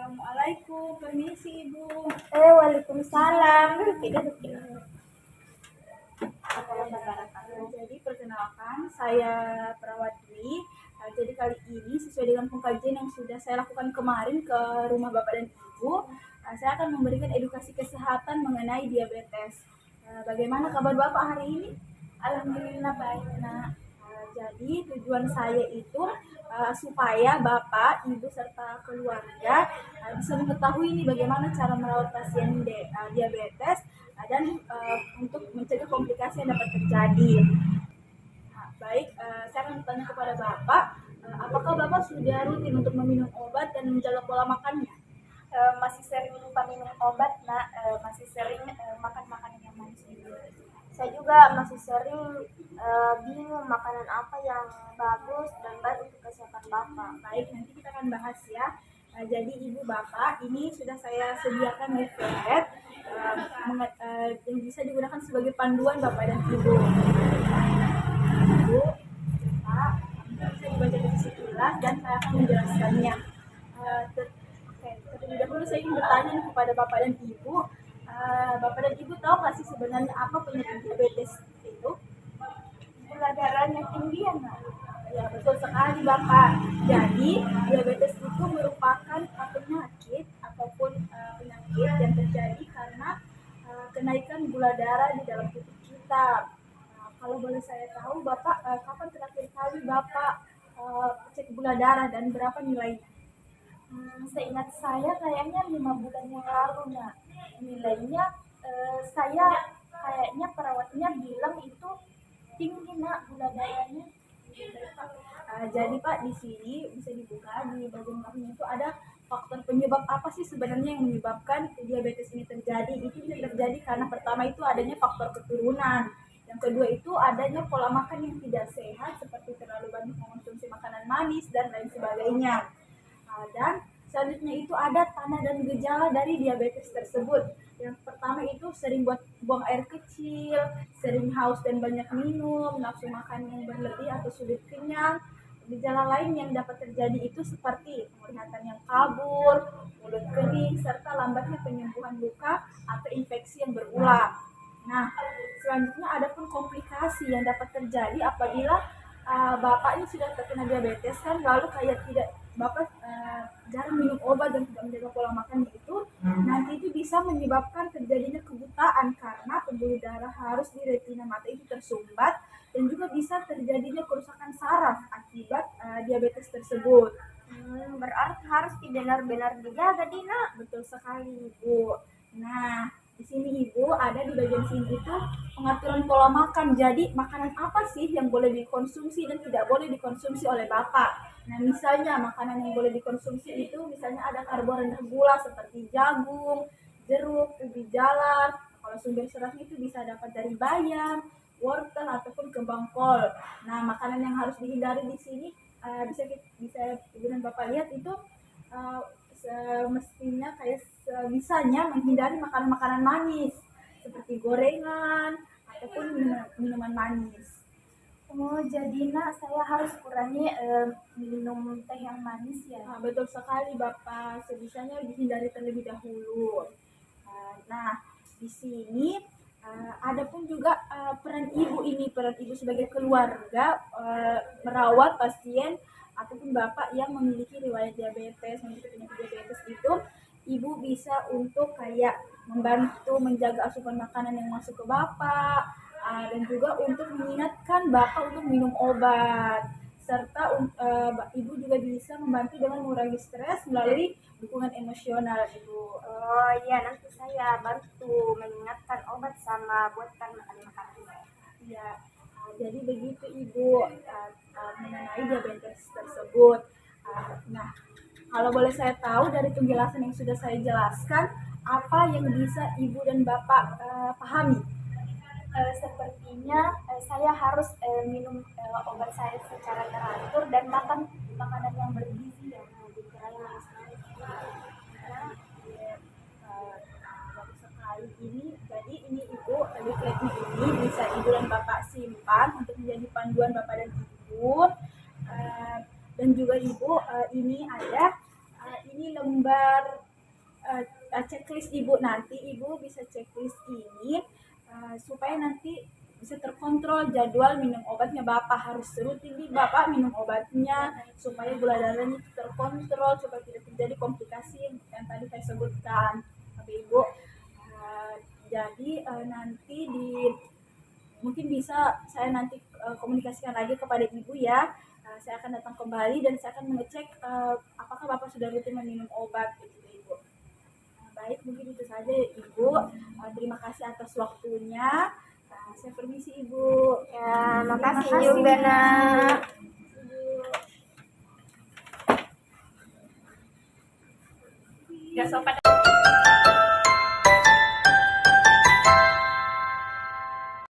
Assalamualaikum, permisi Ibu. Waalaikumsalam. Duduk. Jadi perkenalkan, saya perawat Dwi. Jadi kali ini sesuai dengan pengkajian yang sudah saya lakukan kemarin ke rumah Bapak dan Ibu, saya akan memberikan edukasi kesehatan mengenai diabetes. Bagaimana kabar Bapak hari ini? Alhamdulillah baik, Nak. Jadi tujuan saya itu supaya Bapak, Ibu serta keluarga bisa mengetahui ini bagaimana cara merawat pasien diabetes dan untuk mencegah komplikasi yang dapat terjadi. Baik, saya akan bertanya kepada Bapak, apakah Bapak sudah rutin untuk meminum obat dan menjaga pola makannya? Masih sering lupa minum obat, Nak. Masih sering makan makanan yang manis juga. Saya juga masih sering bingung makanan apa yang bagus dan baik untuk kesehatan Bapak. Baik, nanti kita akan bahas ya. Jadi Ibu Bapak, ini sudah saya sediakan leaflet yang bisa digunakan sebagai panduan Bapak dan Ibu. Ibu, Pak, bisa dibaca dari sisi ulas dan saya akan menjelaskannya. Terlebih dahulu saya ingin bertanya kepada Bapak dan Ibu. Bapak dan Ibu tahu nggak sih sebenarnya apa penyakit diabetes itu? Gula darahnya tinggi ya, Nak? Ya, betul sekali Bapak. Jadi diabetes itu merupakan penyakit ataupun penyakit yang terjadi karena kenaikan gula darah di dalam tubuh kita. Kalau boleh saya tahu Bapak, kapan terakhir kali Bapak cek gula darah dan berapa nilainya? Seingat saya kayaknya 5 bulan yang lalu, Nak. Nilainya saya kayaknya perawatnya bilang itu tinggi, Nak, gula darahnya. Jadi Pak, di sini bisa dibuka di bagian bawahnya itu ada faktor penyebab apa sih sebenarnya yang menyebabkan diabetes ini terjadi. Itu bisa terjadi karena pertama itu adanya faktor keturunan. Yang kedua itu adanya pola makan yang tidak sehat seperti terlalu banyak mengonsumsi makanan manis dan lain sebagainya. Dan selanjutnya itu ada tanda dan gejala dari diabetes tersebut. Yang pertama itu sering buang air kecil, sering haus dan banyak minum, nafsu makan yang berlebih atau sulit kenyang. Gejala lain yang dapat terjadi itu seperti penglihatan yang kabur, mulut kering, serta lambatnya penyembuhan luka atau infeksi yang berulang. Nah, selanjutnya ada pun komplikasi yang dapat terjadi apabila Bapak ini sudah terkena diabetes kan, lalu kayak tidak Bapak jarang minum obat dan tidak menjaga pola makan itu, nanti itu bisa menyebabkan terjadinya kebutaan karena pembuluh darah harus di retina mata itu tersumbat dan juga bisa terjadinya kerusakan saraf akibat diabetes tersebut. Berarti harus benar-benar dijaga, Dina. Betul sekali, Ibu. Nah, di sini Ibu ada di bagian sini itu pengaturan pola makan. Jadi makanan apa sih yang boleh dikonsumsi dan tidak boleh dikonsumsi oleh Bapak? Nah, misalnya makanan yang boleh dikonsumsi itu misalnya ada karbo rendah gula seperti jagung, jeruk, ubi jalar. Kalau sumber seratnya itu bisa dapat dari bayam, wortel ataupun kembang kol. Nah, makanan yang harus dihindari di sini bisa Ibu dan Bapak lihat itu semestinya kayak sebisanya menghindari makanan-makanan manis seperti gorengan ataupun minuman manis. Jadi, Nak, saya harus kurangi minum teh yang manis ya. Betul sekali Bapak, sebisanya dihindari terlebih dahulu. Nah, di sini ada pun juga peran ibu sebagai keluarga merawat pasien ataupun Bapak yang memiliki riwayat diabetes, memiliki penyakit diabetes itu, Ibu bisa untuk kayak membantu menjaga asupan makanan yang masuk ke Bapak, dan juga untuk mengingatkan Bapak untuk minum obat. Serta Ibu juga bisa membantu dengan mengurangi stres melalui dukungan emosional, Ibu. Oh iya, nanti saya bantu mengingatkan obat sama buatkan makanan-makanan. Ya, jadi begitu Ibu mengenai diabetes tersebut. Nah, kalau boleh saya tahu dari penjelasan yang sudah saya jelaskan, apa yang bisa Ibu dan Bapak pahami? Sepertinya saya harus minum obat saya secara teratur dan makan makanan yang bergizi ya. Bagus sekali ini. Jadi ini Ibu, leafletnya ini bisa Ibu dan Bapak simpan untuk menjadi panduan Bapak dan Ibu. Dan juga Ibu, ini ada ini lembar checklist ibu. Nanti ibu bisa checklist ini supaya nanti bisa terkontrol jadwal minum obatnya bapak. Harus rutin nih bapak minum obatnya supaya gula darahnya terkontrol, supaya tidak terjadi komplikasi yang tadi saya sebutkan. Tapi ibu, jadi nanti mungkin bisa saya nanti komunikasikan lagi kepada ibu ya. Saya akan datang kembali dan saya akan mengecek apakah bapak sudah rutin meminum obat gitu ibu. Baik, mungkin itu saja ya ibu. Terima kasih atas waktunya. Saya permisi ibu. Ya, makasih Terima kasih. juga nak. Ibu. Gak sopan.